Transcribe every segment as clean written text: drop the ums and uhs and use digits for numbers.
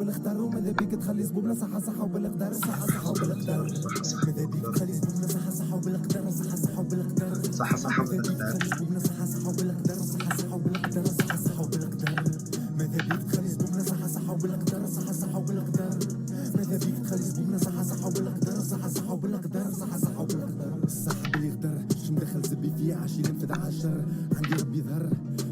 بالاختار وماذا بيك تخلي زبوبنا صحة وبالاقدار صحة وبالاقدار ماذا بيك تخلي زبوبنا صحة وبالاقدار صحة وبالاقدار صح ماذا بيك تخلي زبوبنا صحة وبالاقدار صحة وبالاقدار صحة وبالاقدار ماذا بيك تخلي زبوبنا صحة وبالاقدار صحة وبالاقدار ماذا بيك تخلي زبوبنا صحة وبالاقدار صحة وبالاقدار صحة وبالاقدار الصح باللي يقدر مدخل زبي فيا عشي ننفذ عشر عندي ربي يظهر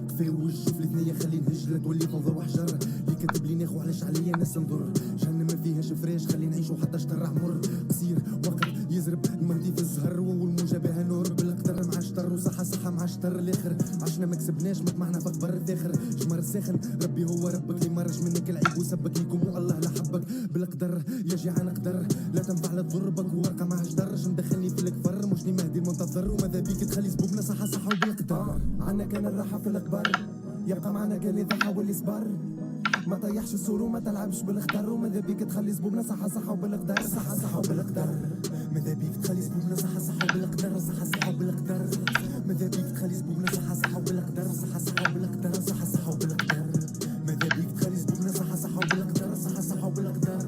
كفايه وجه في الثنيه خلي نهجر تولي فوضى وحجر اللي كاتب لي ناخو علاش عليا ناس نضر جهنم ما فيهاش فريش خلي نعيشو حتى شطر عمر قصير وقت يزرب المهدي في الزهر والموجه بها نور بالقدر مع شطر وصحه مع شطر الاخر عشنا ما كسبناش ما طمعنا في قبر الفاخر جمر ساخن ربي هو ربك اللي مرج منك العيب وسبك ليكم والله لا حبك بالقدر يا جيعان قدر لا تنفع لا تضربك ورقه مع جدر مدخلني في الكفر مشني مهدي المنتظر وماذا بيك تخلي زبوبنا صحة وبالقدر عنا كان الراحه في الكبر يبقى معنا قال لي ضحى واللي صبر ما طيحش السور وما تلعبش بالاختار وماذا بيك تخلي زبوبنا صحة وبالاقدار صحة وبالاقدار ماذا بيك تخلي زبوبنا صحة وبالاقدار صحة وبالاقدار ماذا بيك تخلي زبوبنا صحة وبالاقدار صحة وبالاقدار صحة وبالاقدار ماذا بيك تخلي زبوبنا صحة وبالاقدار صحة وبالاقدار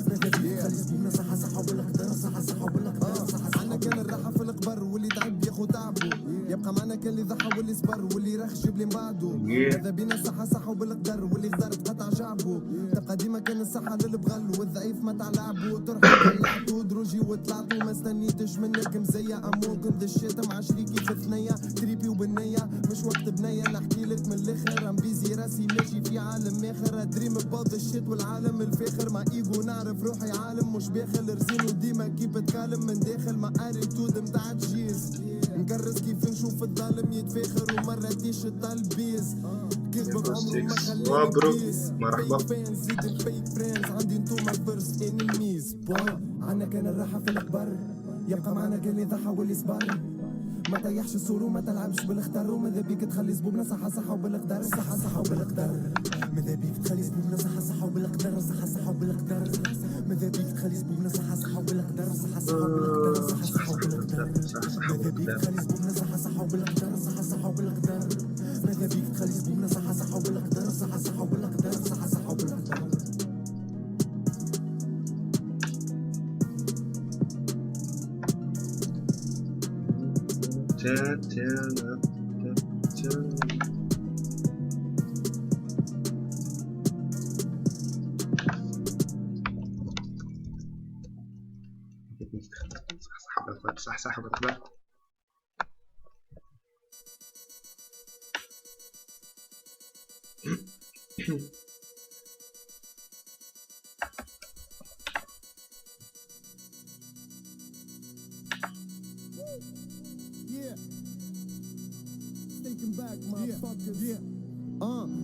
ماذا بيك تخلي زبوبنا صحة وبالاقدار صحة وبالاقدار عنا كان الراحة في القبر واللي تعب ياخو تعبو يبقى معنا كان اللي ضحى واللي صبر واللي رخ جيب لي من بعده ماذا بينا صحة وبالقدر واللي قدر تقطع شعبه تبقى ديما كان الصحة للبغل والضعيف ما تعلعبو ترحب طلعتو دروجي وطلعتو ما استنيتش منك مزية امور كنت الشتا مع شريكي في الثنية تريبي وبنية مش وقت بنية نحكي لك من الاخر ام بيزي راسي ماشي في عالم اخر دريم ببعض الشت والعالم الفاخر مع ايجو نعرف روحي عالم مش باخل رزين وديما كيف اتكلم من داخل مع اريتود متاع تجيز نكرس كيف نشوف الظالم يتفاخر ومرة تيش التلبيز كذبك عمره ما خلاني بيس مرحبا فانز زيد الفيك فريندز عندي انتوما الفيرست انميز عنا كان الراحة في الكبر يبقى معنا قال لي ضحى واللي صبر ما طيحش السور وما تلعبش بالاختار وماذا بيك تخلي زبوبنا صحة وبالاقدار صحة وبالاقدار ماذا بيك تخلي زبوبنا صحة وبالاقدار صحة وبالاقدار ماذا بيك تخلي زبوبنا صحة وبالاقدار صحة وبالاقدار صحة وبالاقدار ماذا بيك تخلي زبوبنا صحة وبالاقدار صحة وبالاقدار ماذا بيك تخلي زبوبنا صحة وبالاقدار صحة وبالاقدار صحة وبالاقدار صح بالقدر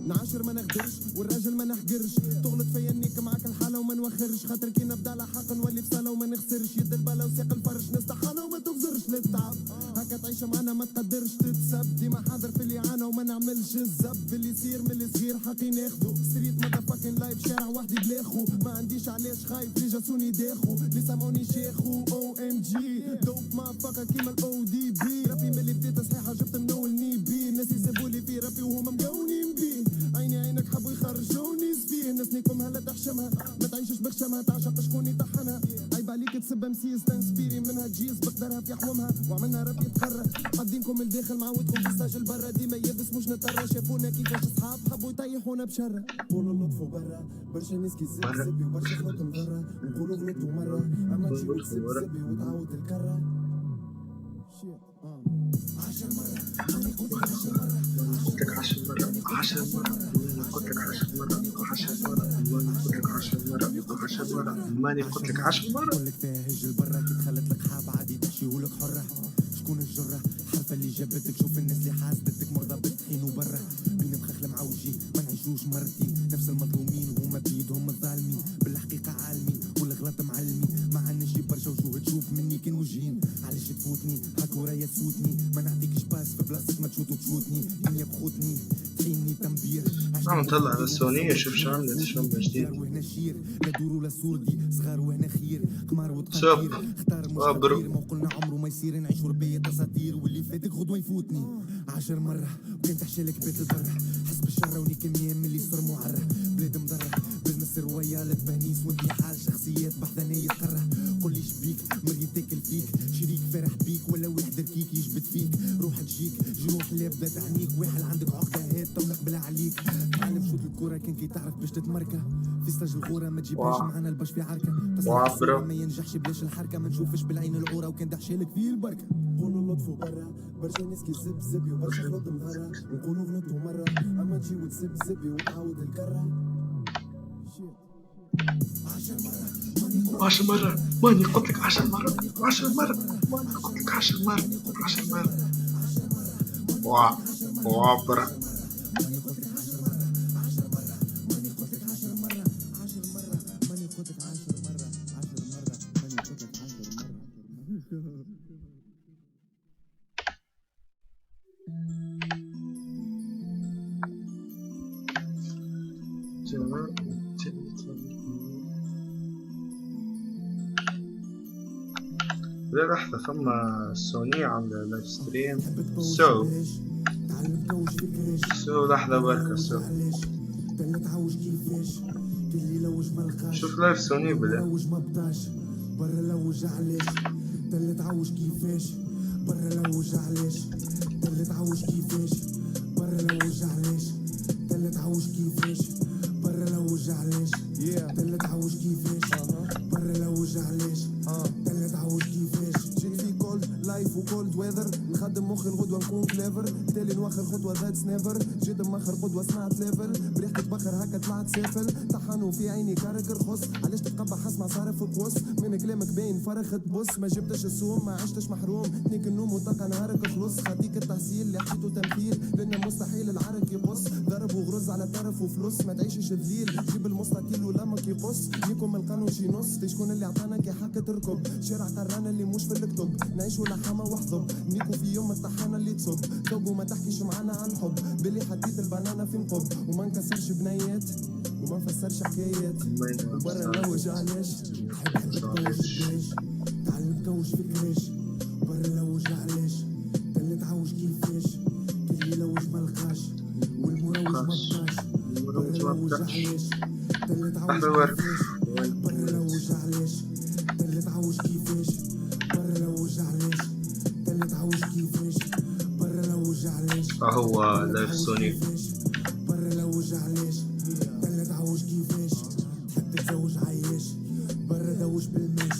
نعاشر ما نغدرش والراجل ما نحقرش تغلط فيا انيك معاك الحالة وما نوخرش خاطر كي نبدا على حق نولي في صالة وما نخسرش يد البلا وساق الفرش نستحانى وما تغزرش نتعب هكا تعيش معانا ما تقدرش تتسب ديما حاضر في اللي عانى وما نعملش الزب اللي يصير من الصغير حقي ناخدو ستريت ماذا فاكين لايف شارع وحدي بلاخو ما عنديش علاش خايف لي جاسوني داخو اللي سامعوني شيخو او ام جي دوب ما فاكا كيما الاو دي بي ربي ملي بديت صحيحة جبت منولني بيه الناس يسبولي في ربي وهما مقونين بيه عيني عينك حبوا يخرجوني فيه ناس نيكم هلا تحشمها ما تعيشش بخشمها تعشق شكون يطحنها عيب عليك تسب مسيس تنسبيري منها تجيز بقدرها في حومها وعملنا ربي يتقرر حاطينكم الداخل معودكم في ساجل برا ديما يبس مش نضطر شافونا كيفاش صحاب حبوا يطيحونا بشرة قولوا اللطف برا برشا ناس كي زبي وبرشا خلط مضرة نقولوا غلطوا مرة اما تجي وتسبي وتعاود الكرة 10 مرة ماني قلت 10 مرة قلت لك 10 مرة 10 مرة قلت لك 10 مرة 10 مرة 10 مرة ماني قلت لك 10 مرة قول لك فيها هجل برا كي دخلت لك حاب عادي تحشيهولك حرة شكون الجرة حرفة اللي جابتك شوف الناس اللي حاسدتك مرضى بالطحين وبرا بين مخخل معوجي ما نعيشوش مرتين نفس المظلومين وهما بيدهم الظالمين بالحقيقة عالمين والغلط معلمي ما عندناش برشا وجوه تشوف مني كان وجهين علاش تفوتني هاك ورايا تسوتني ما نعطيكش باس في بلاصتك ما تشوت وتشوتني دنيا بخوتني تحيني تنبير عم نطلع على السونية شوف شو عملت شو جديد وهنا شير لا دور ولا سوردي صغار وهنا خير قمار وتقدير اختار مش تقدير ما قلنا عمره ما يصير نعيش ربية اساطير واللي فاتك غدوة يفوتني 10 مرة وكان تحشي لك بيت البرة حسب الشر وني كمية من اللي صار معرة بلاد مضرة بزنس تصير ويا تبهنيس وانتي حال شخصيات بحثانية تقرح. قولي شبيك مريض تاكل فيك، شريك فرح بيك ولا واحد ركيك يجبد فيك. روح تجيك جروح اللي بدها تعنيك، واحد عندك عقدة هات طولق بلا عليك. تعلم شوط الكورة كان كي تعرف باش تتمركة، في ستاج الغورة ما تجيبهاش معانا البش في عركة. تصليح الصورة ما ينجحش بلاش الحركة، ما نشوفش بالعين العورة وكان دحشالك فيه البركة. قولوا اللطف برا برشا ناس كي زب زبي وبرشا خلط مغرة، نقولوا غلطوا مرة اما تجي وتسب زبي وتعاود الكرة. 10 مرة ماني قلت لك 10 مرة 10 مرة ماني قلت لك 10 مرة 10 مرة. واه برا. لا لحظة، ثم سوني عاملة لايف ستريم. سو لحظة بركة. شوف لايف سوني بلا برا لوج علاش تل تعوج كيفاش برا لوج علاش تل تعوج كيفاش برا لوج علاش تل تعوج كيفاش برا لوج علاش تل تعوج كيفاش برا لوج علاش تل تعوج كيفاش. جيت في كولد لايف وكولد ويذر، نخدم مخي الغدوة نكون كليفر، تالي نوخر خطوة ذاتس نيفر، جيت مخر قدوة صنعت ليفل، بريحة بخر هكا طلعت سافل، طحنوا في عيني كارك رخص، علاش تتقبح اسمع صارف بوس، من كلامك باين فرخ تبص، ما جبتش السوم ما عشتش محروم، تنيك النوم وطاقة نهارك خلص، خديك التحصيل اللي حكيته تمثيل، لأن مستحيل العرق يقص، ضرب وغرز على طرف وفلوس، ما تعيشش ذليل، جيب المستقيل ولمك يقص، ليكم القانون شي نص، تشكون اللي عطانا كي حق تركب، شارع قرانا اللي مش في الكتب، نعيشوا لحمة وحظب، نيكو في يوم الطحانة اللي تصب، ذوق وما تحكيش معانا عن الحب، باللي حطيت البنانة في نقب، وما نكسرش بنيات، وما نفسرش حكايات، وبرا لوج علاش، حب تكوش بلاش، تعلم كوش فكريش، برا لوج علاش، تل تعوج كيفاش، كلي لوج ملقاش، والمروج مبقاش، برا لوج علاش، تل تعوج كيفاش، برا لوج علاش، تل تعوج كيفاش، برا لوج علاش، تل تعوج كيفاش، برا لوج علاش، هو لايف سوني برا لوج علاش، تل تعوج كيفاش، تحب تتزوج عياش، برا دوج بالماش،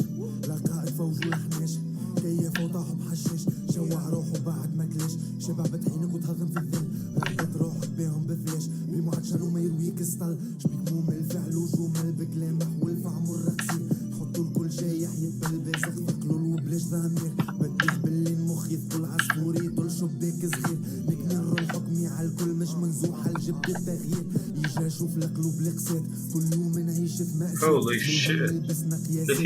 لقائد فوج ولحناش، كيف وطاحوا بحشاش، شوع روحه بعد ما كلاش، شبع بطحينك وتهضم في الذل، رحبت روحك بيهم بفلاش، بمعجل وما يرويك السطل، شبيك مومل فعل وجمل بكلام نحو الفعم والرقصين، حطوا الكل جايح يتبلبس اختقلوا وبلاش ضمير، بديك باللي المخ يثقل عصفوري يطل شباك صغير، نكنر الحكمي على الكل مش منزوح على جبت التغيير، يجا شوف القلوب القسات كل يوم نعيش في مأساة، لبسنا قياسات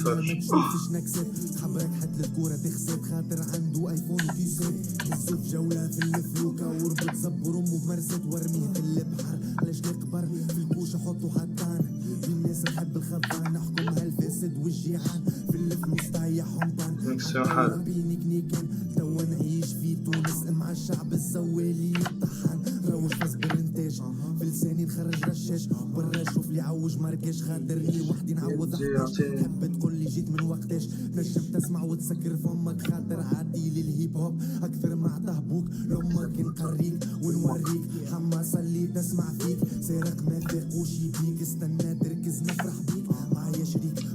ما تشوفش نكسات، خبرك حد الكورة تخسات خاطر عنده ايفون وكيسات، نزو في جولة في الفلوكة وربط زبر امه بمرسات وارميه في البحر، علاش كبر في الكوشة حطوا حطان، في الناس تحب الخضان نحكمها الفاسد والجيعان، في الفلوس طايحهم طان حتى بيني كنيكان، توا نعيش في تونس مع الشعب الزوالي الطحان، روج فاصبر انتاج في لساني نخرج رشاش، برا شوف لي عوج ماركاش خاطرني وحدي نعوض 11، تحب تقول لي جيت من وقتاش، نجم تسمع وتسكر فمك خاطر عادي لي الهيب هوب اكثر ما عطاه لامك نقريك ونوريك، حماس اللي تسمع فيك، سارق ما فاقوش يبيك، استنى تركز نفرح بيك، معايا شريك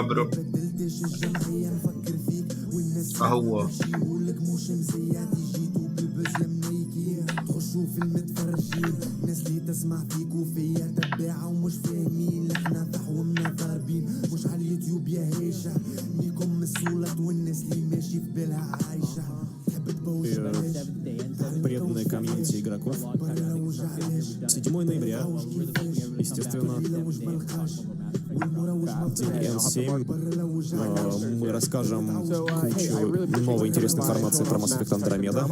برو بدلتش الجمعية نفكر فيك، والناس هو يقولك مش مزياتي جيتو بالبزلة منيكي، تخشوا في المتفرجين، ناس اللي تسمع فيك وفيا تباعة ومش فاهمين، احنا تحومنا ضاربين، مش على اليوتيوب يا هيشة، نيكم السولات والناس اللي ماشي في بالها عايشة، تحب تبوش بلاش преданной комьюнити игроков. 7 ноября, естественно, N7, мы расскажем кучу новой интересной информации про Mass Effect Andromeda.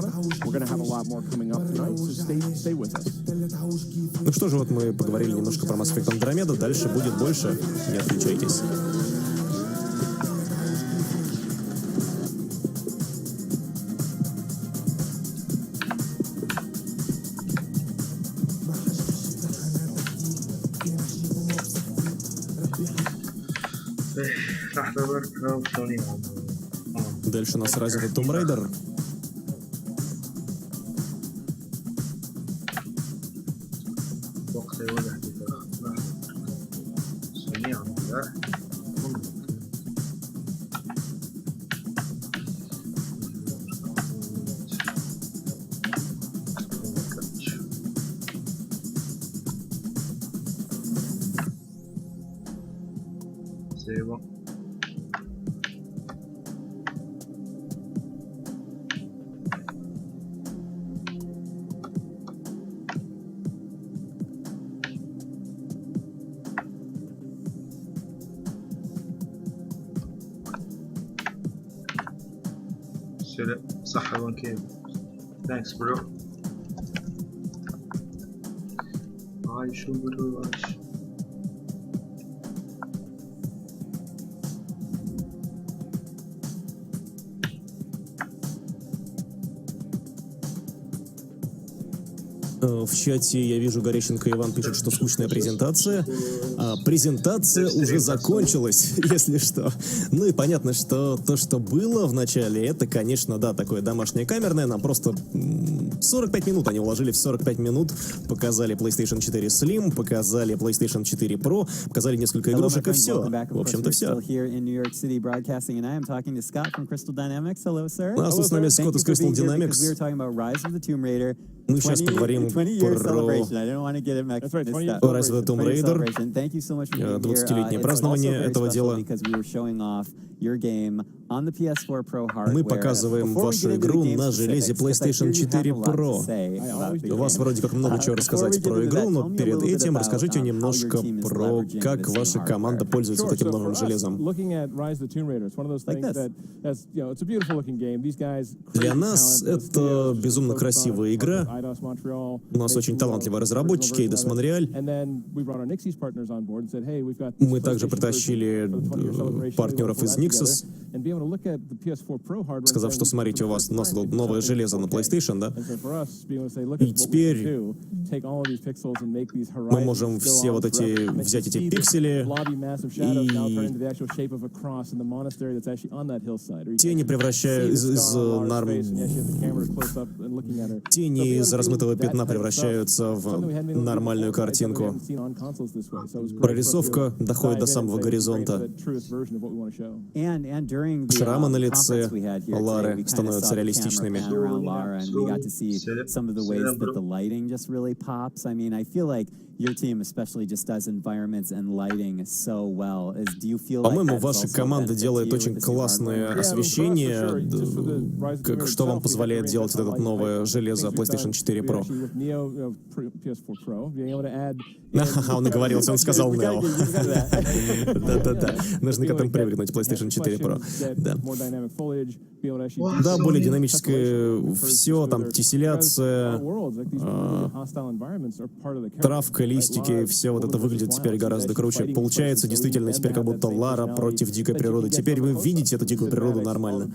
Ну что же, вот мы поговорили немножко про Mass Effect Andromeda, дальше будет больше, не отключайтесь. راح دور برو سوني Дальше нас развит Tomb Raider. وقت يوضح سوني لا C'est bon. C'est صح بنكي. Thanks bro. عايش برو عايش. В чате я вижу, Горещенко Иван пишет, что скучная презентация. Презентация уже закончилась, если что. Ну и понятно, что то, что было в начале, это, конечно, да, такое домашнее камерное. Нам просто 45 минут они уложили в 45 минут. Показали PlayStation 4 Slim, показали PlayStation 4 Pro, показали несколько игрушек и все. В общем-то, все. У нас тут с нами Скотт из Crystal Dynamics. Мы сейчас поговорим про Rise of the Tomb Raider, 20-летнее празднование этого дела. Мы показываем вашу игру на железе PlayStation 4 Pro. У вас вроде как много чего рассказать про игру, но перед этим расскажите немножко про как ваша команда пользуется вот этим новым железом. Для нас это безумно красивая игра. У нас очень талантливые разработчики, Eidos Montreal. Мы также притащили партнеров из Nixos, сказав, что смотрите, у нас тут новое железо на PlayStation, да? И теперь мы можем все вот эти, взять эти пиксели и тени превращают тени из размытого пятна превращаются в нормальную картинку. Прорисовка доходит до самого горизонта. Шрамы на лице Лары становятся реалистичными. По-моему, ваша команда делает очень классное освещение. Что вам позволяет делать вот это новое железо PlayStation 4 Pro? Он оговорился, он сказал Neo. Да-да-да. Нужно к этому привыкнуть, PlayStation 4 Pro. Да, более динамическое все, там, тесселяция, травка, листики, все вот это выглядит теперь гораздо круче. Получается действительно теперь как будто Лара против дикой природы. Теперь вы видите эту дикую природу нормально.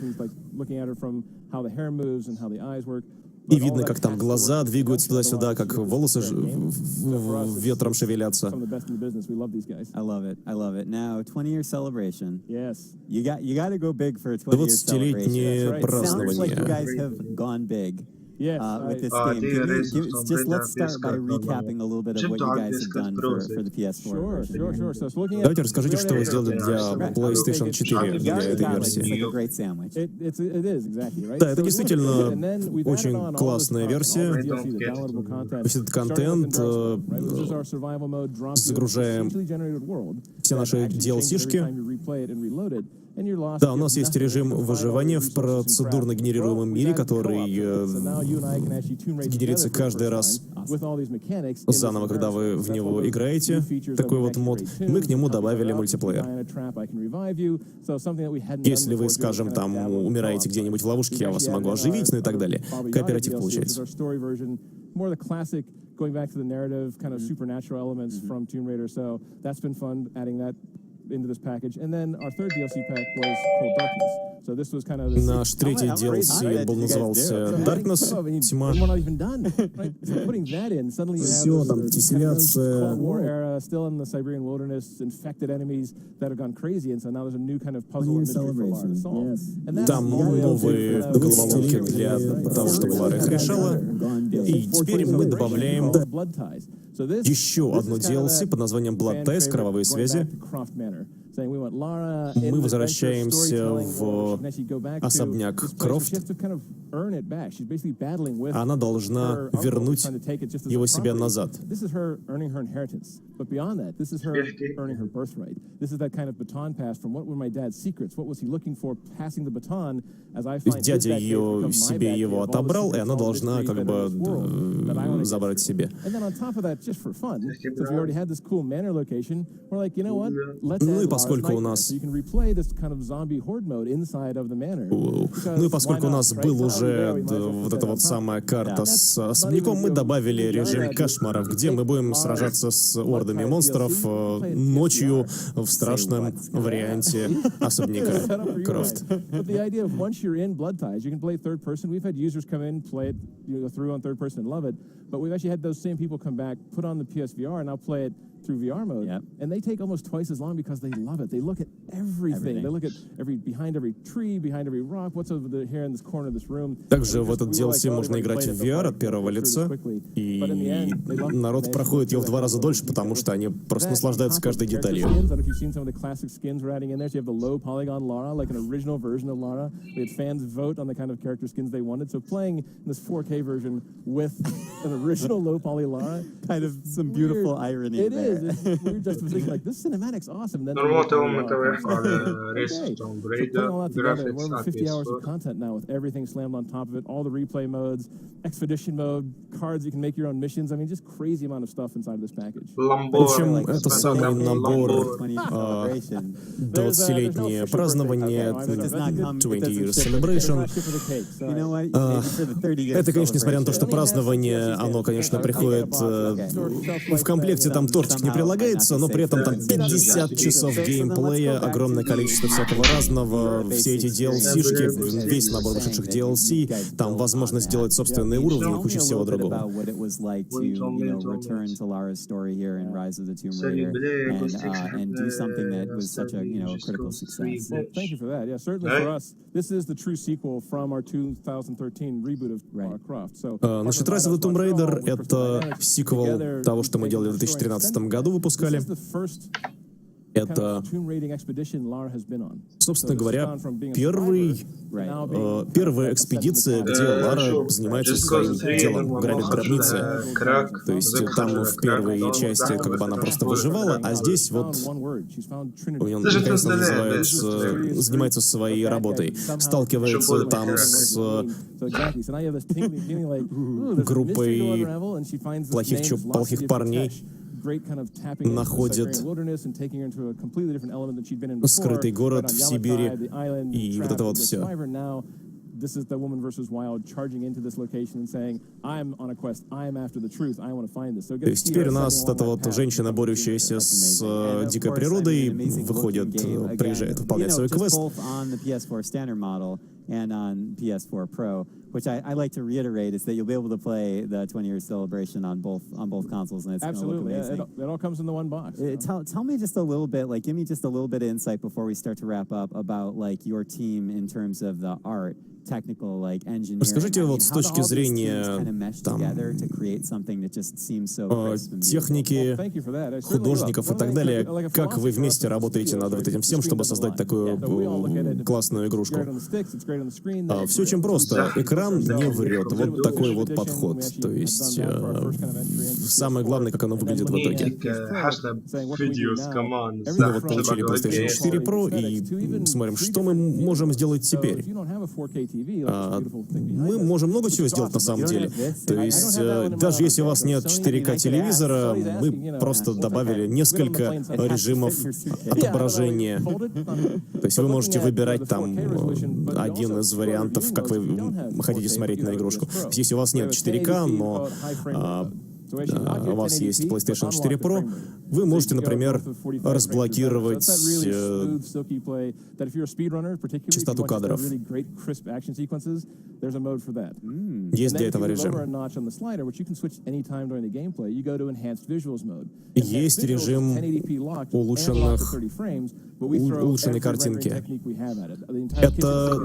И видно, как там глаза двигаются туда-сюда, как волосы ветром шевелятся. 20-летнее празднование. Just let's start by recapping a little bit of what you guys have done for the PS4. Давайте расскажите, что вы сделали для PlayStation 4, для этой версии. Да, это действительно очень классная версия. Весь этот контент, загружаем все наши DLC-шки. Да, у нас есть режим выживания в процедурно генерируемом мире, который генерится каждый раз заново, когда вы в него играете. Такой вот мод. Мы к нему добавили мультиплеер. Если вы, скажем, там умираете где-нибудь в ловушке, я вас могу оживить, ну и так далее. Кооператив получается. Going back to the narrative, kind of supernatural elements from Tomb Raider, so that's been fun adding that into this package. And then our third DLC pack was called Darkness. So this was kind of наш третий DLC был назывался Darkness, тьма. Все там, тесселяция, still in the Siberian wilderness, infected enemies that have gone crazy, and so now there's a new kind of puzzle and mystery for Lara to solve. And that's Там новые головоломки для того, чтобы Лара их решала. И теперь мы добавляем еще одно DLC под названием Blood Ties, кровавые связи. Мы возвращаемся в особняк Крофт. Она должна вернуть его себе назад. То есть дядя ее себе его отобрал, и она должна как бы забрать себе. Ну и поскольку у нас... Ну и поскольку у нас был уже вот эта вот самая карта с особняком, мы добавили режим кошмаров, где мы будем сражаться с ордами монстров ночью в страшном варианте особняка Крофт. But we've actually had those same people come back, put on the PSVR, and now play it through VR mode. Yep. And they take almost twice as long because they love it. They look at everything. They look at behind every tree, behind every rock, what's over here in this corner of this room. Также в этот DLC можно играть в VR от первого лица, и народ проходит ее в 2 раза дольше, потому что они просто наслаждаются каждой деталью. Original low poly Lara, kind of some beautiful irony. It is. We're just thinking like this cinematic's awesome. Then over 50 hours of content now with everything slammed on top of it, all the replay modes, expedition mode, cards you can make your own missions. I mean, just crazy amount of stuff inside of this package. В общем, это самый набор 20-летнее празднование, 20 Years Celebration. Это, конечно, несмотря на то, что празднование, оно, конечно, приходит в комплекте, там тортик не прилагается, но при этом там 50 часов геймплея, огромное количество всякого разного, все эти DLC-шки, весь набор вышедших DLC, там возможность сделать собственные уровни и куча всего другого. Значит, Rise of the Tomb Raider — это сиквел того, что мы делали в 2013 году, выпускали. Это, собственно говоря, первая экспедиция, где Лара занимается своим делом, грабит гробницы. То есть там в первой части как бы она просто выживала, а здесь вот у нее наконец-то занимается своей работой. Сталкивается там с группой плохих парней, находит скрытый город в Сибири, и вот это вот все. То есть теперь у нас вот эта вот женщина, борющаяся с дикой природой, выходит, приезжает выполнять свой квест. And on PS4 Pro, which I like to reiterate, is that you'll be able to play the 20-year celebration on both consoles, and it's going to look amazing. It all comes in the one box. Tell me just a little bit, like, give me just a little bit of insight before we start to wrap up about like your team in terms of the art. Расскажите вот с точки зрения там, техники, художников и так далее, как вы вместе работаете над вот этим всем, чтобы создать такую классную игрушку? Все очень просто. Экран не врет. Вот такой вот подход. То есть самое главное, как оно выглядит в итоге. Мы вот получили PlayStation 4 Pro и смотрим, что мы можем сделать теперь. Мы можем много чего сделать на самом деле. То есть, даже если у вас нет 4К телевизора, мы просто добавили несколько режимов отображения. То есть вы можете выбирать там один из вариантов, как вы хотите смотреть на игрушку. Если у вас нет 4К, но у вас есть PlayStation 4 Pro, вы можете, например, разблокировать частоту кадров. Есть для этого режим. Есть режим улучшенной картинки. Это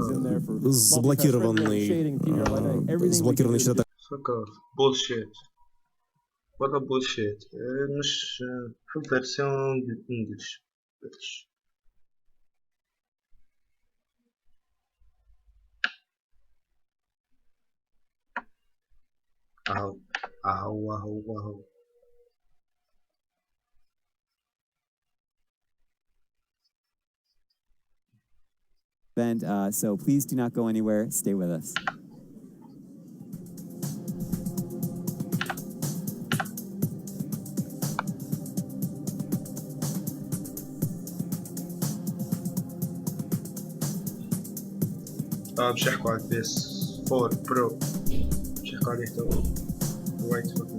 заблокированный частота. Fuck off. Bullshit. What a bullshit. مش في version English. أهو أهو أهو أهو. So please do not go anywhere. Stay with us. باش يحكوا على البيس 4 برو باش يحكوا عليه تو وايد فوق.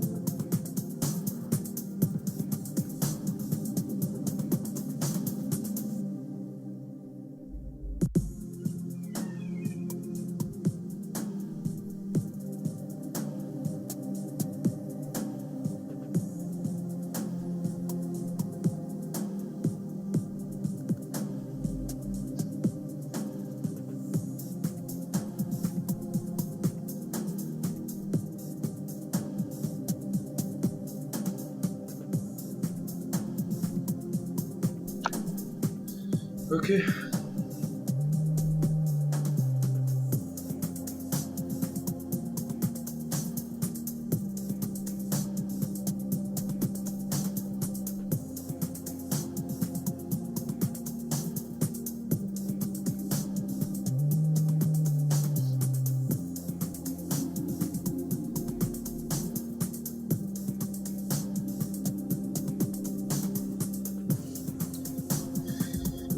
اوكي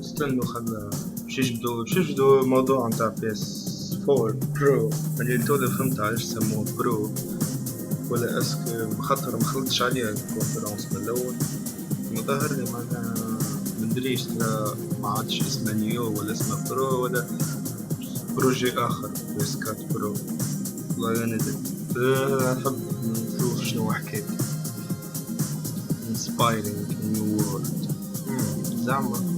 استنوا خلنا باش يجبدوا موضوع نتاع بيس 4 برو اللي تونا فهمت علاش سموه برو ولا اسك خاطر ما خلطش عليها الكونفرنس من الاول مظهر لي معناها مندريش لا ما عادش اسمه نيو ولا اسمه برو ولا بروجي اخر بيس 4 برو والله انا نحب نشوف شنو حكايته inspiring new world زعما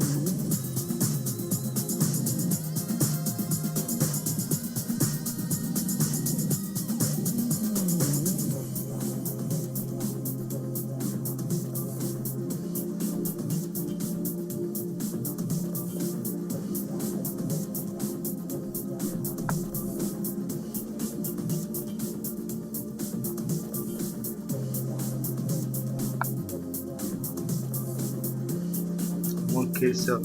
case up.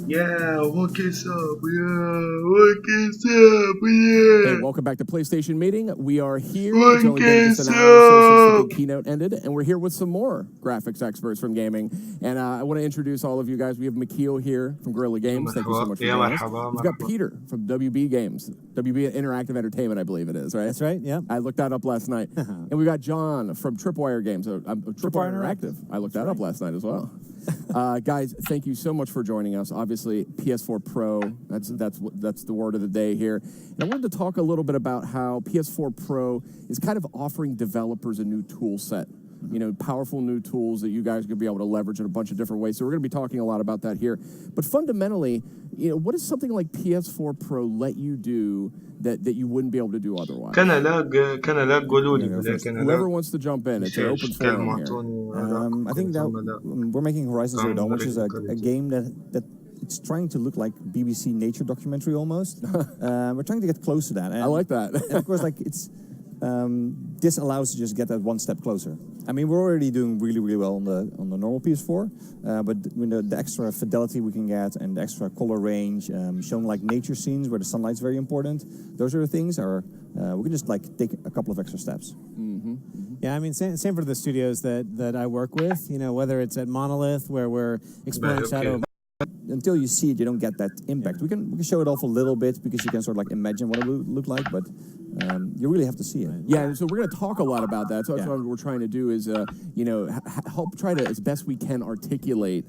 Yeah, one case up. Yeah, one case up. Yeah. Hey, welcome back to PlayStation Meeting. We are here. One It's only been just an hour since the big keynote ended, and we're here with some more graphics experts from gaming. And I want to introduce all of you guys. We have Makio here from Guerrilla Games. Thank you so much for joining us. We've got Peter from WB Games, WB Interactive Entertainment, I believe it is, right? That's right. Yeah. I looked that up last night. And we got John from Tripwire Games, Tripwire Interactive. I looked that up last night as well. Guys, thank you so much for joining us. Obviously, PS4 Pro, that's the word of the day here. And I wanted to talk a little bit about how PS4 Pro is kind of offering developers a new tool set. You know, powerful new tools that you guys could be able to leverage in a bunch of different ways. So we're going to be talking a lot about that here. But fundamentally, you know, what does something like PS4 Pro let you do that you wouldn't be able to do otherwise? كان لا قولوا لي Whoever wants to jump in, it's an open forum here. I think that we're making Horizon Zero Dawn, which is a game that it's trying to look like BBC nature documentary almost. We're trying to get close to that. And, I like that. and of course, like this allows us to just get that one step closer. I mean, we're already doing really, really well on the normal PS4, but with the extra fidelity we can get and the extra color range, showing like nature scenes where the sunlight's very important. Those are the things we can just like take a couple of extra steps. Mm-hmm. Yeah, I mean, same for the studios that I work with. You know, whether it's at Monolith where we're exploring Shadow. until you see it, you don't get that impact. We can show it off a little bit because you can sort of like imagine what it would look like, but you really have to see it. Yeah, so we're going to talk a lot about that. So that's what we're trying to do is, help try to, as best we can, articulate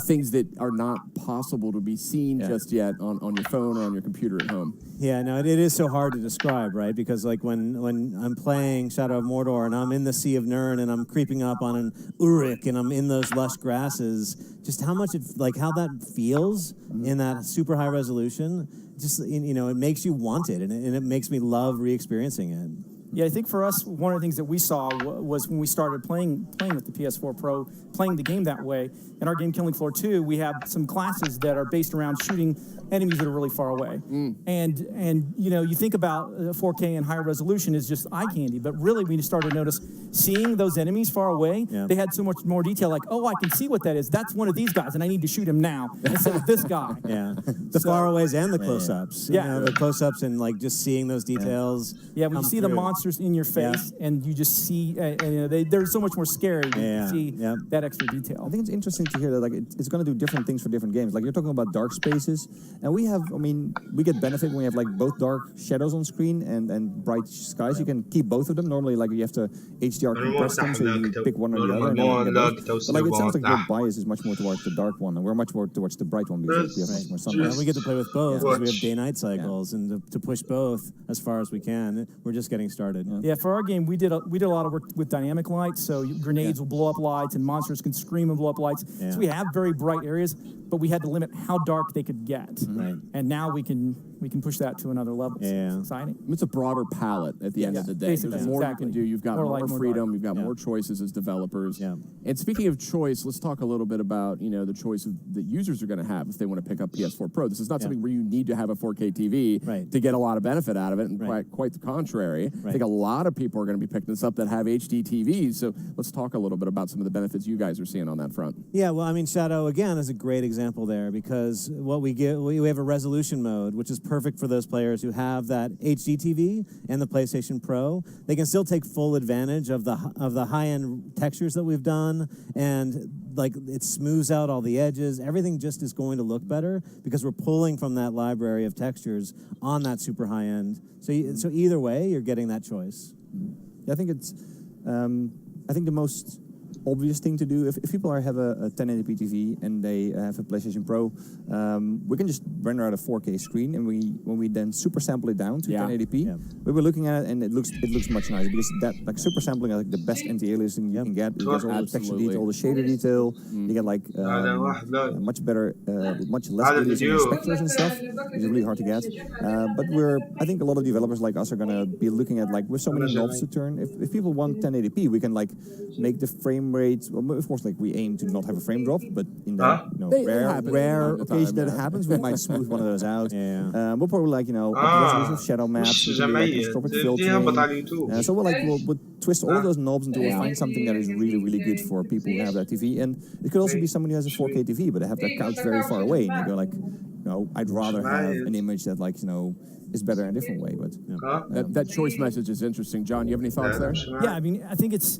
things that are not possible to be seen just yet on your phone or on your computer at home. Yeah, no, it is so hard to describe, right? Because like when I'm playing Shadow of Mordor and I'm in the Sea of Nirn and I'm creeping up on an Uruk and I'm in those lush grasses, just how much how that feels in that super high resolution, just it makes you want it, and it makes me love re-experiencing it. Yeah, I think for us, one of the things that we saw was when we started playing with the PS4 Pro, playing the game that way. In our game Killing Floor 2, we have some classes that are based around shooting enemies that are really far away. And you think about 4K and higher resolution is just eye candy, but really we started to notice seeing those enemies far away, they had so much more detail, like, oh, I can see what that is. That's one of these guys, and I need to shoot him now instead of this guy. Yeah, the faraways and the close-ups. Yeah. The close-ups and like just seeing those details. Yeah, when you see the monsters in your face and you just see, they're so much more scary when you see that extra detail. I think it's interesting to hear that it's going to do different things for different games. Like you're talking about dark spaces, and we get benefit when we have like both dark shadows on screen and bright skies. You can keep both of them. Normally, like you have to HDR compress them, so you pick one or the other. But like it sounds like your bias is much more towards the dark one, and we're much more towards the bright one because we have much more sunlight. And we get to play with both because we have day-night cycles, and to push both as far as we can. We're just getting started. Yeah, for our game, we did a lot of work with dynamic lights, so grenades will blow up lights, and monsters can scream and blow up lights. So we have very bright areas, but we had to limit how dark they could get. And now we can push that to another level. So it's exciting. It's a broader palette at the end of the day. There's more you can do. You've got more freedom. You've got more choices as developers. And speaking of choice, let's talk a little bit about the choice that users are going to have if they want to pick up PS4 Pro. This is not something where you need to have a 4K TV to get a lot of benefit out of it, and quite the contrary. I think a lot of people are going to be picking this up that have HD TVs. So let's talk a little bit about some of the benefits you guys are seeing on that front. Yeah, well, I mean, Shadow, again, is a great example there because what we get, we have a resolution mode, which is perfect for those players who have that HD TV and the PlayStation Pro. They can still take full advantage of the high-end textures that we've done, and like it smooths out all the edges. Everything just is going to look better because we're pulling from that library of textures on that super high-end. So either way, you're getting that choice. Yeah, I think it's I think the most obvious thing to do if people have a 1080p TV and they have a PlayStation Pro, we can just render out a 4K screen, and when we then super sample it down to 1080p, we were looking at it and it looks much nicer because that like super sampling is like the best anti-aliasing you can get. You get all the texture detail, all the shader detail. You get like much better, much less aliasing specters and stuff, which is really hard to get. But I think a lot of developers like us are gonna be looking at like with so many knobs to turn. If people want 1080p, we can like make the frame rate. Well, of course, like we aim to not have a frame drop, but in that rare occasion that it happens, we might smooth one of those out. We'll probably like resolution of shadow maps, isotropic filtering. So we'll twist all those knobs until we find something that is really, really good for people who have that TV. And it could also be somebody who has a 4K TV, but they have their couch very far away, and you go like, I'd rather have an image that like is better in a different way. But that choice message is interesting. John, you have any thoughts there? Yeah, I mean, I think it's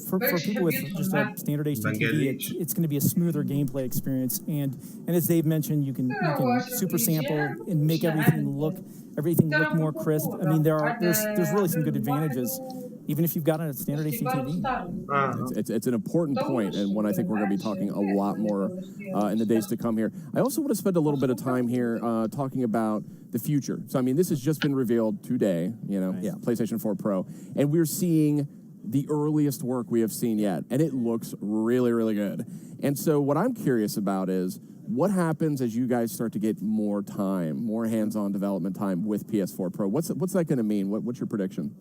for people with just a standard HD TV, it's going to be a smoother gameplay experience. And as Dave mentioned, you can super sample and make everything look more crisp. I mean, there's really some good advantages, even if you've got a standard HD TV. It's an important point, and one I think we're going to be talking a lot more in the days to come here. I also want to spend a little bit of time here talking about the future. So, I mean, this has just been revealed today, PlayStation 4 Pro, and we're seeing the earliest work we have seen yet, and it looks really, really good. And so what I'm curious about is what happens as you guys start to get more time, more hands-on development time with PS4 Pro? What's that going to mean? What's your prediction?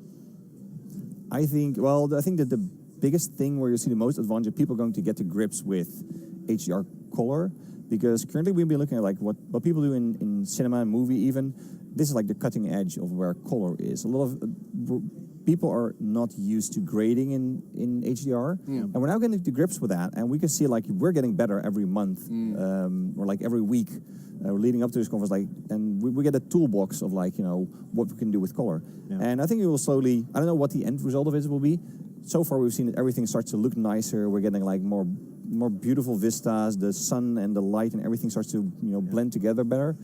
I think that the biggest thing where you see the most advantage, people are going to get to grips with HDR color, because currently we've been looking at like what people do in cinema and movie even. This is like the cutting edge of where color is. A lot of people are not used to grading in HDR, and we're now getting to grips with that, and we can see like we're getting better every month or like every week. Leading up to this conference, and we get a toolbox of what we can do with color. And I think it will slowly, I don't know what the end result of it will be. So far we've seen that everything starts to look nicer. We're getting like more more beautiful vistas. The sun and the light and everything starts to blend together better.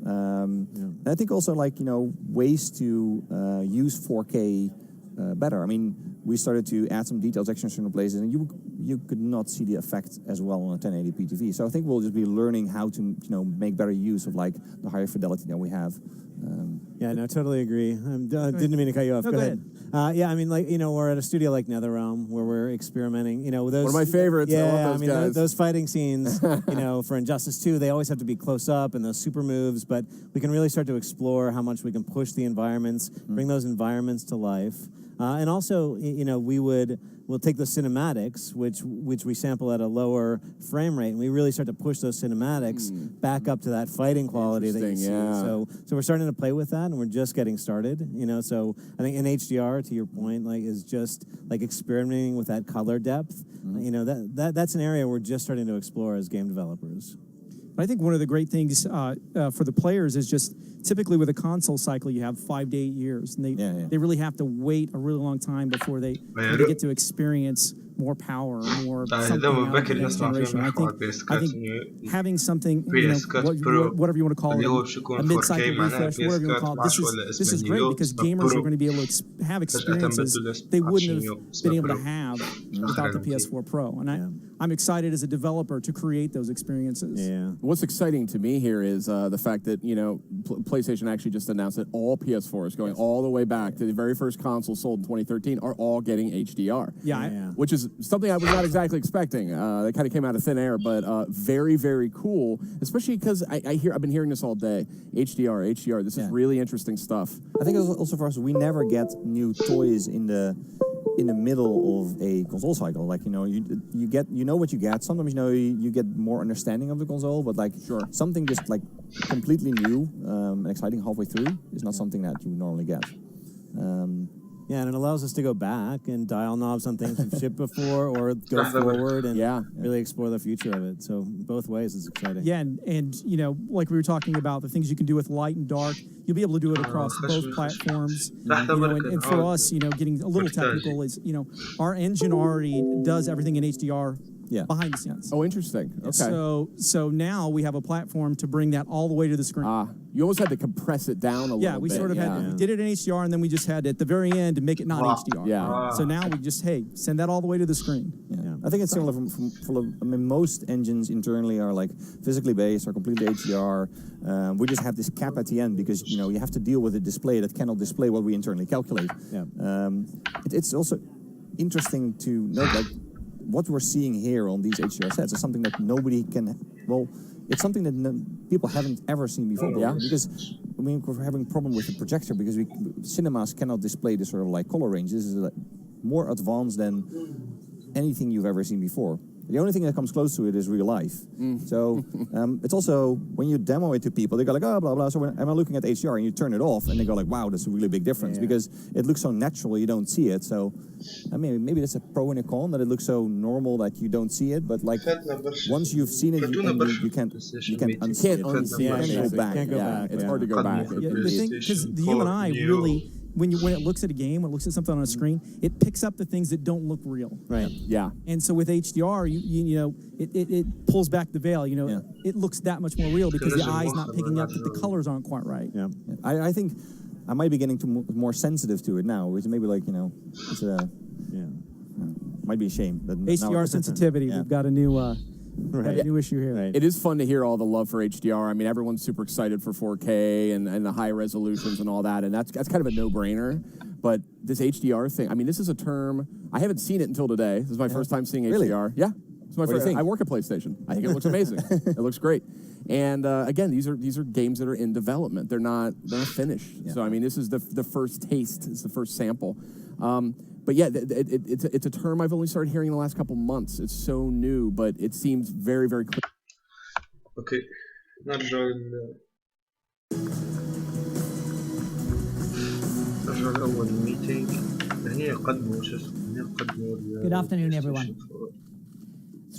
And I think also ways to use 4K better. I mean, we started to add some details extra in certain places, and you could not see the effect as well on a 1080p TV. So I think we'll just be learning how to make better use of the higher fidelity that we have. Yeah, no, totally agree. Didn't mean to cut you off. No, go go ahead. Yeah, I mean, we're at a studio like NetherRealm where we're experimenting. Those, one of my favorites. Yeah, I love those guys. Those fighting scenes. For Injustice 2, they always have to be close up and those super moves. But we can really start to explore how much we can push the environments, bring those environments to life. And also, we'll take the cinematics, which we sample at a lower frame rate, and we really start to push those cinematics back up to that fighting quality that you see. Yeah. So we're starting to play with that, and we're just getting started. So I think in HDR, to your point, is just experimenting with that color depth. That's an area we're just starting to explore as game developers. I think one of the great things for the players is just typically with a console cycle, you have 5 to 8 years, and they really have to wait a really long time before they get to experience more power, more something out of the next generation. I think having something, whatever you want to call it, a mid-cycle refresh, whatever you want to call it, this is great because gamers are going to be able to have experiences they wouldn't have been able to have without the PS4 Pro. And I'm excited as a developer to create those experiences. Yeah. What's exciting to me here is the fact that, PlayStation actually just announced that all PS4s going all the way back to the very first console sold in 2013 are all getting HDR. Which is something I was not exactly expecting. That kind of came out of thin air, but very, very cool, especially because I've been hearing this all day. HDR. This is really interesting stuff. I think also for us, we never get new toys in the middle of a console cycle. You get what you get. Sometimes you get more understanding of the console, but something just completely new and exciting halfway through is not something that you would normally get. And it allows us to go back and dial knobs on things we've shipped before or go forward and really explore the future of it. So both ways is exciting. Yeah, and like we were talking about, the things you can do with light and dark, you'll be able to do it across both platforms. And for us, getting a little technical is, our engine already does everything in HDR behind the scenes. Oh, interesting. Okay. So now we have a platform to bring that all the way to the screen. You almost had to compress it down a little bit. Yeah, we sort of had, we did it in HDR, and then we just had at the very end to make it not HDR. Yeah. So now we just, send that all the way to the screen. I think it's similar most engines internally are physically based or completely HDR. We just have this cap at the end because you have to deal with a display that cannot display what we internally calculate. It's also interesting to note what we're seeing here on these HDR sets is something that nobody can. It's something that people haven't ever seen before. Because we're having a problem with the projector because cinemas cannot display this sort of color range. This is more advanced than anything you've ever seen before. The only thing that comes close to it is real life. So it's also, when you demo it to people, they go oh, blah, blah. So when I'm looking at HDR and you turn it off and they go wow, that's a really big difference because it looks so natural you don't see it. So I mean, maybe that's a pro and a con that it looks so normal that you don't see it. But once you've seen it, you can't unsee it. Can't go back. It's hard to go back. The thing, because the human eye really, when it looks at a game, when it looks at something on a screen, it picks up the things that don't look real. Right. Yeah. And so with HDR, it pulls back the veil. It looks that much more real because the eye's not picking up that the colors aren't quite right. Yeah. I think I might be getting more sensitive to it now, which maybe it's might be a shame. HDR sensitivity. We've got a new. Right. New issue here. Right. It is fun to hear all the love for HDR. I mean, everyone's super excited for 4K and the high resolutions and all that, and that's kind of a no-brainer. But this HDR thing, I mean, this is a term, I haven't seen it until today. This is my first time seeing HDR. Yeah. It's my first. I work at PlayStation. I think it looks amazing. It looks great. And again, these are games that are in development. They're not finished. Yeah. So I mean, this is the first taste. It's the first sample. But yeah, it's a term I've only started hearing in the last couple months. It's so new, but it seems very, very clear. اوكي نرجع لأول ميتينج. هني قدموا Good afternoon, everyone.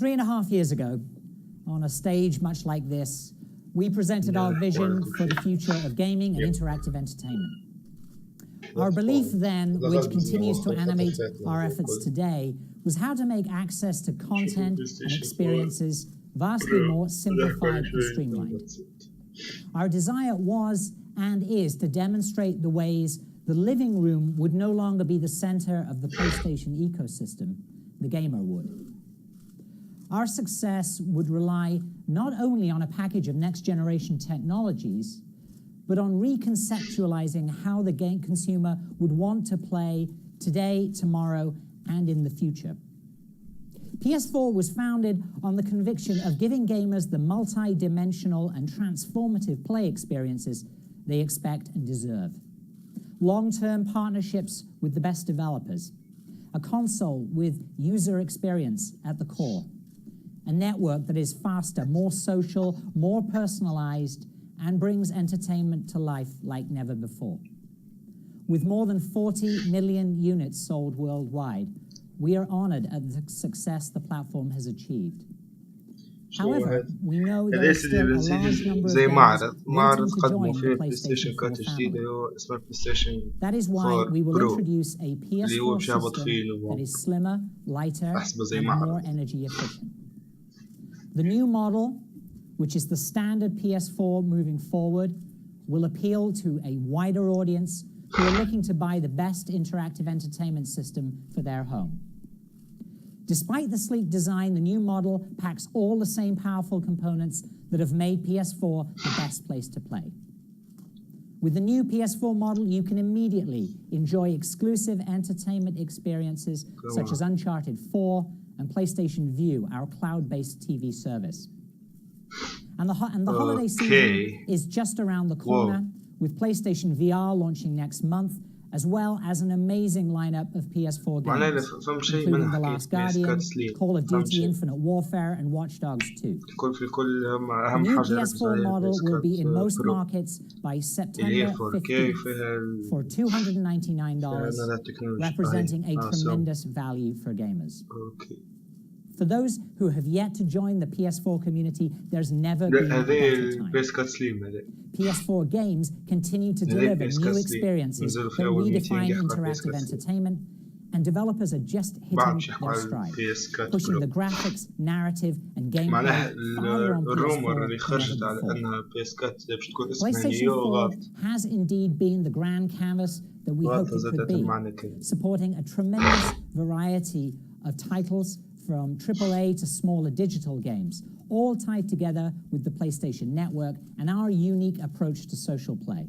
3.5 years ago, on a stage much like this, we presented our vision for the future of gaming and interactive entertainment. Our belief then, which continues to animate our efforts today, was how to make access to content and experiences vastly more simplified and streamlined. Our desire was and is to demonstrate the ways the living room would no longer be the center of the PlayStation ecosystem, the gamer would. Our success would rely not only on a package of next-generation technologies, but on reconceptualizing how the game consumer would want to play today, tomorrow, and in the future. PS4 was founded on the conviction of giving gamers the multi-dimensional and transformative play experiences they expect and deserve. Long-term partnerships with the best developers, a console with user experience at the core, a network that is faster, more social, more personalized, and brings entertainment to life like never before. With more than 40 million units sold worldwide, we are honored at the success the platform has achieved. However, we know there is still a large number of زي gamers معرض waiting to قدموا join فيه the بلاي ستيشن PlayStation 4 كات جديدة family. اسمها بلاي ستيشن That is why 4 we will برو introduce a اللي هو PS4 باش يهبط system فيه that is slimmer, lighter, أحسبه زي and معرض. more energy efficient. The new model, which is the standard PS4 moving forward, will appeal to a wider audience who are looking to buy the best interactive entertainment system for their home. Despite the sleek design, the new model packs all the same powerful components that have made PS4 the best place to play. With the new PS4 model, you can immediately enjoy exclusive entertainment experiences such as Uncharted 4 and PlayStation View, our cloud-based TV service. And the holiday season is just around the corner, with PlayStation VR launching next month, as well as an amazing lineup of PS4 games, including The Last Guardian, Call of Duty Infinite Warfare, and Watch Dogs 2. The new PS4 model will be in most markets by September 15th for $299, representing a tremendous value for gamers. For those who have yet to join the PS4 community, there's never been a better time. PS4 games continue to deliver new experiences that redefine interactive entertainment, and developers are just hitting their stride, pushing the graphics, narrative, and gameplay farther on PS4 than ever before. PlayStation 4 has indeed been the grand canvas that we hoped it could be, supporting a tremendous variety of titles from AAA to smaller digital games, all tied together with the PlayStation Network and our unique approach to social play.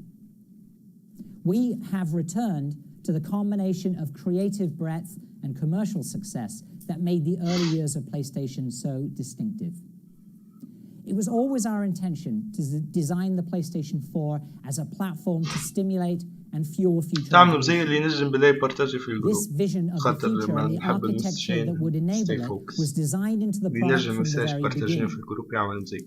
We have returned to the combination of creative breadth and commercial success that made the early years of PlayStation so distinctive. It was always our intention to design the PlayStation 4 as a platform to stimulate and fuel future تعملوا زي اللي نجم بالله يبارتاجي في الجروب. This vision of the future and the architecture that would enable it was designed into the product from the very beginning.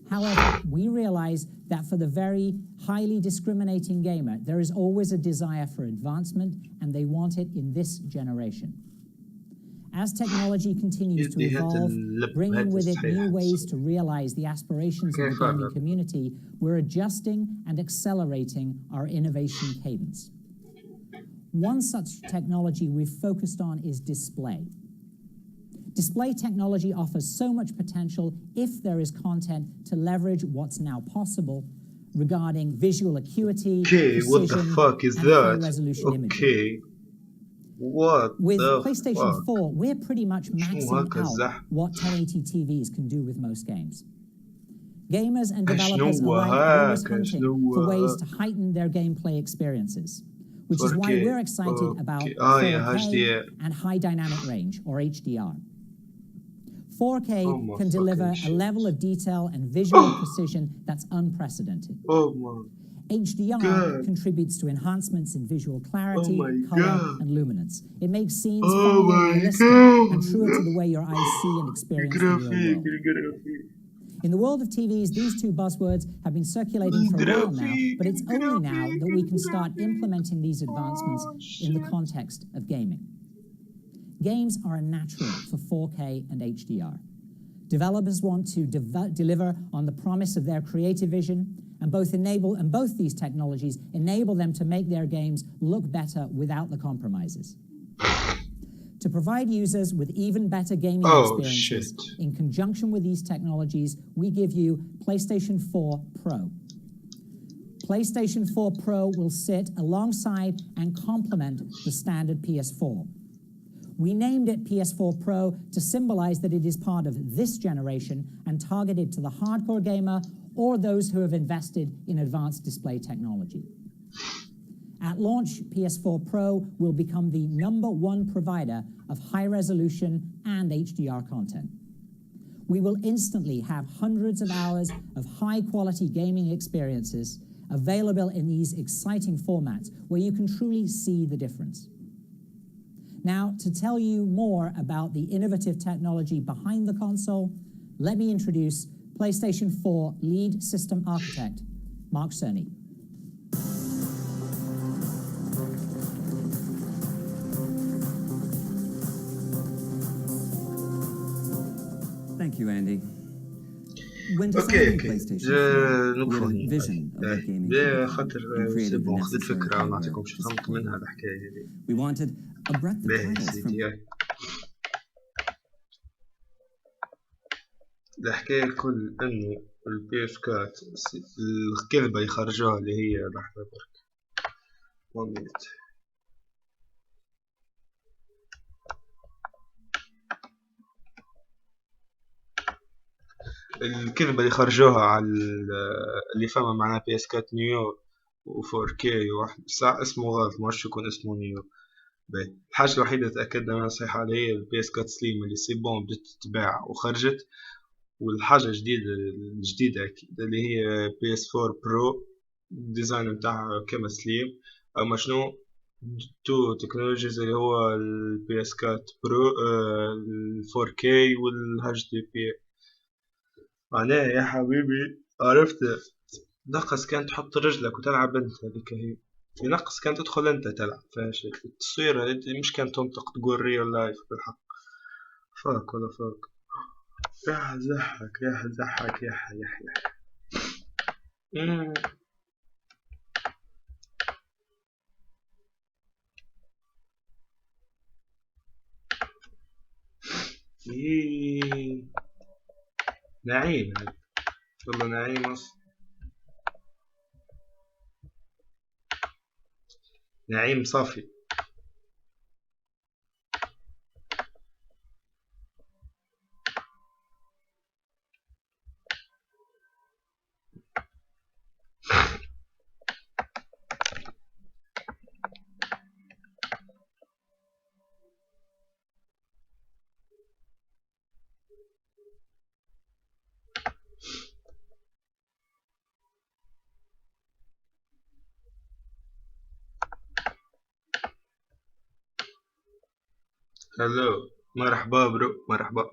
However, we realize that for the very highly discriminating gamer, there is always a desire for advancement, and they want it in this generation. As technology continues to evolve, bringing with it new ways to realize the aspirations of the gaming community, we're adjusting and accelerating our innovation cadence. One such technology we've focused on is display. Display technology offers so much potential if there is content to leverage what's now possible regarding visual acuity, precision, what the fuck is and that? high-resolution imagery. With PlayStation 4, we're pretty much maxing out what 1080 TVs can do with most games. Gamers and developers alike are always hunting for ways to heighten their gameplay experiences, which is why we're excited about 4K and high dynamic range, or HDR. 4K can deliver a level of detail and visual precision that's unprecedented. HDR contributes to enhancements in visual clarity, color, and luminance. It makes scenes far more realistic and truer to the way your eyes see and experience the real world. In the world of TVs, these two buzzwords have been circulating for a while now, but it's only now that we can start implementing these advancements in the context of gaming. Games are a natural for 4K and HDR. Developers want to deliver on the promise of their creative vision, and both these technologies enable them to make their games look better without the compromises. To provide users with even better gaming experiences, in conjunction with these technologies, we give you PlayStation 4 Pro. PlayStation 4 Pro will sit alongside and complement the standard PS4. We named it PS4 Pro to symbolize that it is part of this generation and targeted to the hardcore gamer or those who have invested in advanced display technology. At launch, PS4 Pro will become the #1 provider of high-resolution and HDR content. We will instantly have hundreds of hours of high-quality gaming experiences available in these exciting formats where you can truly see the difference. Now, to tell you more about the innovative technology behind the console, let me introduce PlayStation 4 lead system architect, Mark Sony. Thank you, Andy. When اوكي designing اوكي PlayStation 4, we had a نقفل vision of what gaming لا could خاطر become and created the بون خذت necessary فكرة hardware نعطيكمش to فهمت support منها it. الحكاية هذه We wanted a breadth of باهي titles from سيدي الحكاية الكل انه البي اس كات الكذبة يخرجوها اللي هي لحظة برك 1 minute. الكذبة اللي خرجوها على اللي فما معناها بي اس كات نيو و4 كي واحد ساعة اسمه غلط ماش يكون اسمه نيو. الحاجة الوحيدة تأكدنا منها صحيحة اللي هي البي اس كات سليم اللي سي بون بدت تتباع وخرجت. والحاجة الجديدة أكيد اللي هي بي اس 4 برو الديزاين متاعها كما سليم أما شنو تو تكنولوجيز اللي هو البي اس كات برو ال 4 كي والهاج دي بي. معناها يا حبيبي عرفت نقص كان تحط رجلك وتلعب انت هذيك هي ينقص كان تدخل انت تلعب فاش التصوير مش كان تنطق تقول ريال لايف بالحق فاك ولا فاك يا زحك يا زحك يا نعيم والله نعيم نعيم صافي هلو مرحبا برو مرحبا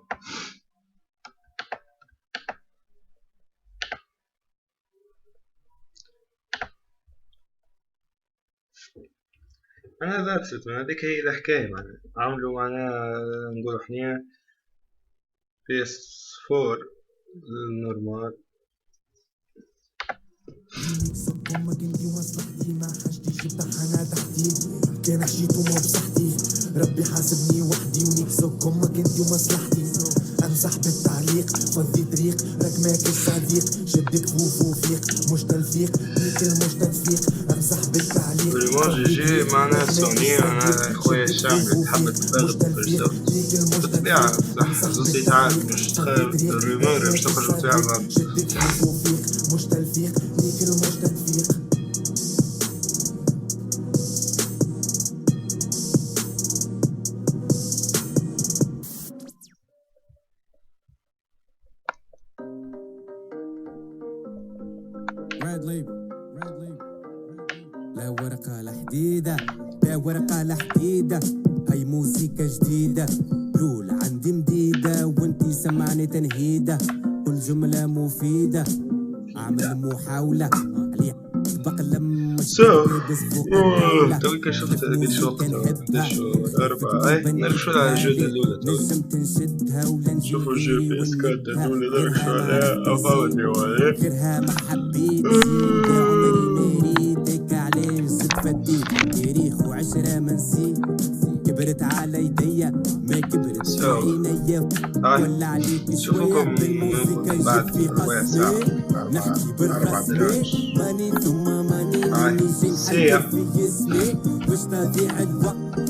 انا ذات هذيك هي الحكايه معناها عملوا معناها نقولوا حنيا بي اس 4 النورمال صكم كنتي مصلحتي ما حاجتي جبت حنا تحتي كان حشيتو مو بصحتي ربي حاسبني وحدي ونكسكم كنتي ومصلحتي امسح بالتعليق فضي طريق راك ماكل صديق شدك فوف وفيق مش تلفيق نيكل مش تلفيق امسح بالتعليق بريمون جي جي معناها سوني انا خويا الشعب تحب تبغض بالرسالة بالطبيعة صح زوزي تعال مش تخيل الريمور مش تخرج فيها شدك فوف وفيق مش تلفيق نيكل مش تلفيق لا ورقة لا حديدة لا ورقة لا حديدة هاي موسيقى جديدة رول عندي مديدة وانتي سمعني تنهيدة كل جملة مفيدة اعمل محاولة عليها طبق لما توي كشفت هذيك الشوط 11 نرجعوا على الجولة الأولى نجم تنشدها ولا نشوفوا الجو بي اس كارت الأولى نرجعوا عليها أفاوتي وعليه غيرها ما حبيتش ده عمري ما ريتك علاش زدت فديت تاريخ وعشرة منسي كبرت على يديا شوية ولا عليك شوية بالموسيقى يجيب في قصدي نحكي بالرسمي ماني ثم ماني نجي نحكي في اسمي باش تضيع الوقت